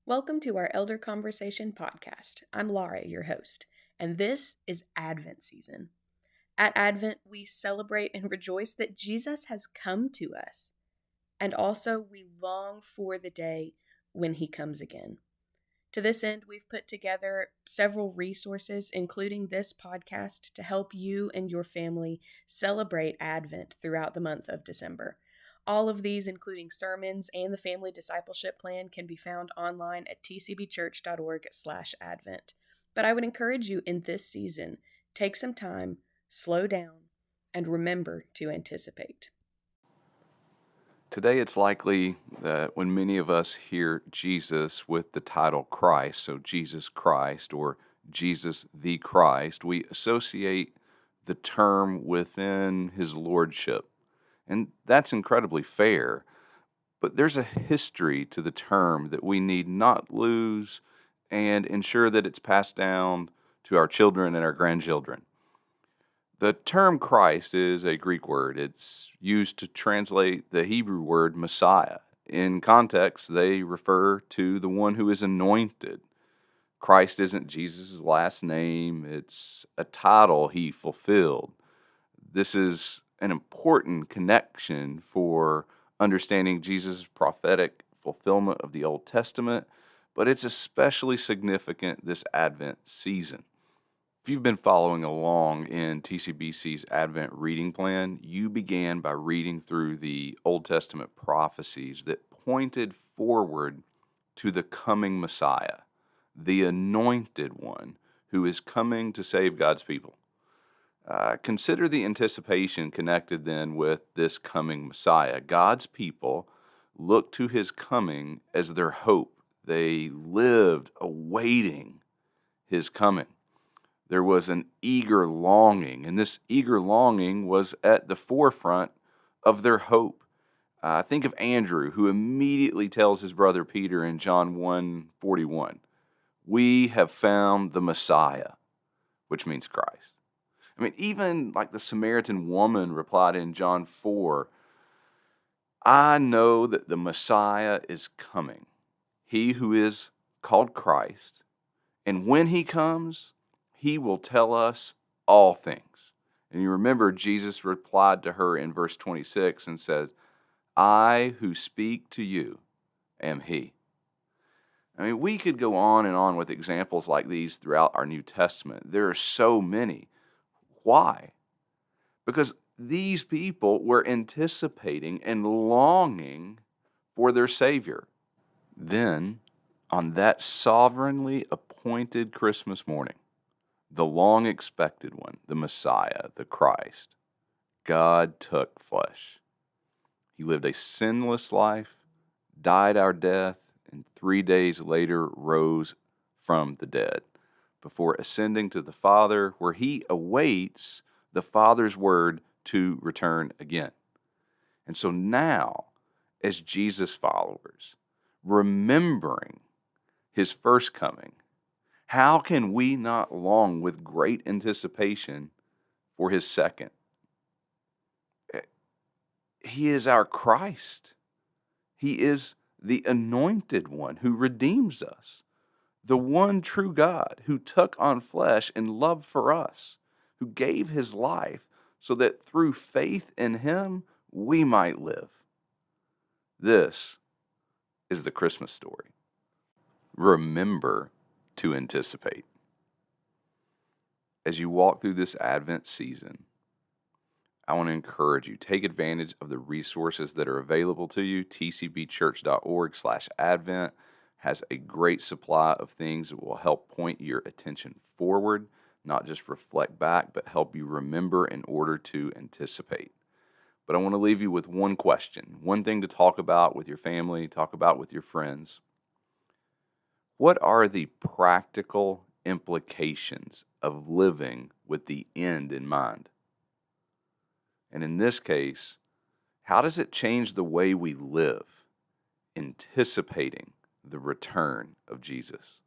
Welcome to our Elder Conversation podcast. I'm Laura, your host, and this is Advent season. At Advent, we celebrate and rejoice that Jesus has come to us, and also we long for the day when he comes again. To this end, we've put together several resources, including this podcast, to help you and your family celebrate Advent throughout the month of December. All of these, including sermons and the family discipleship plan, can be found online at tcbchurch.org/Advent. But I would encourage you in this season, take some time, slow down, and remember to anticipate. Today, it's likely that when many of us hear Jesus with the title Christ, so Jesus Christ or Jesus the Christ, we associate the term within his lordship. And that's incredibly fair. But there's a history to the term that we need not lose and ensure that it's passed down to our children and our grandchildren. The term Christ is a Greek word. It's used to translate the Hebrew word Messiah. In context, they refer to the one who is anointed. Christ isn't Jesus' last name, it's a title he fulfilled. This is an important connection for understanding Jesus' prophetic fulfillment of the Old Testament, but it's especially significant this Advent season. If you've been following along in TCBC's Advent reading plan, you began by reading through the Old Testament prophecies that pointed forward to the coming Messiah, the anointed one who is coming to save God's people. Consider the anticipation connected then with this coming Messiah. God's people looked to his coming as their hope. They lived awaiting his coming. There was an eager longing, and this eager longing was at the forefront of their hope. Think of Andrew, who immediately tells his brother Peter in John 1:41, "We have found the Messiah," which means Christ. I mean, even like the Samaritan woman replied in John 4, "I know that the Messiah is coming, he who is called Christ, and when he comes, he will tell us all things." And you remember Jesus replied to her in verse 26 and says, "I who speak to you am he." I mean, we could go on and on with examples like these throughout our New Testament. There are so many. Why? Because these people were anticipating and longing for their Savior. Then, on that sovereignly appointed Christmas morning, the long-expected one, the Messiah, the Christ, God took flesh. He lived a sinless life, died our death, and 3 days later rose from the dead, before ascending to the Father, where he awaits the Father's word to return again. And so now, as Jesus followers, remembering his first coming, how can we not long with great anticipation for his second? He is our Christ. He is the anointed one who redeems us, the one true God who took on flesh in love for us, who gave his life so that through faith in him we might live. This is the Christmas story. Remember to anticipate. As you walk through this Advent season, I want to encourage you, take advantage of the resources that are available to you. tcbchurch.org/Advent has a great supply of things that will help point your attention forward, not just reflect back, but help you remember in order to anticipate. But I want to leave you with one question, one thing to talk about with your family, talk about with your friends. What are the practical implications of living with the end in mind? And in this case, how does it change the way we live, anticipating the return of Jesus?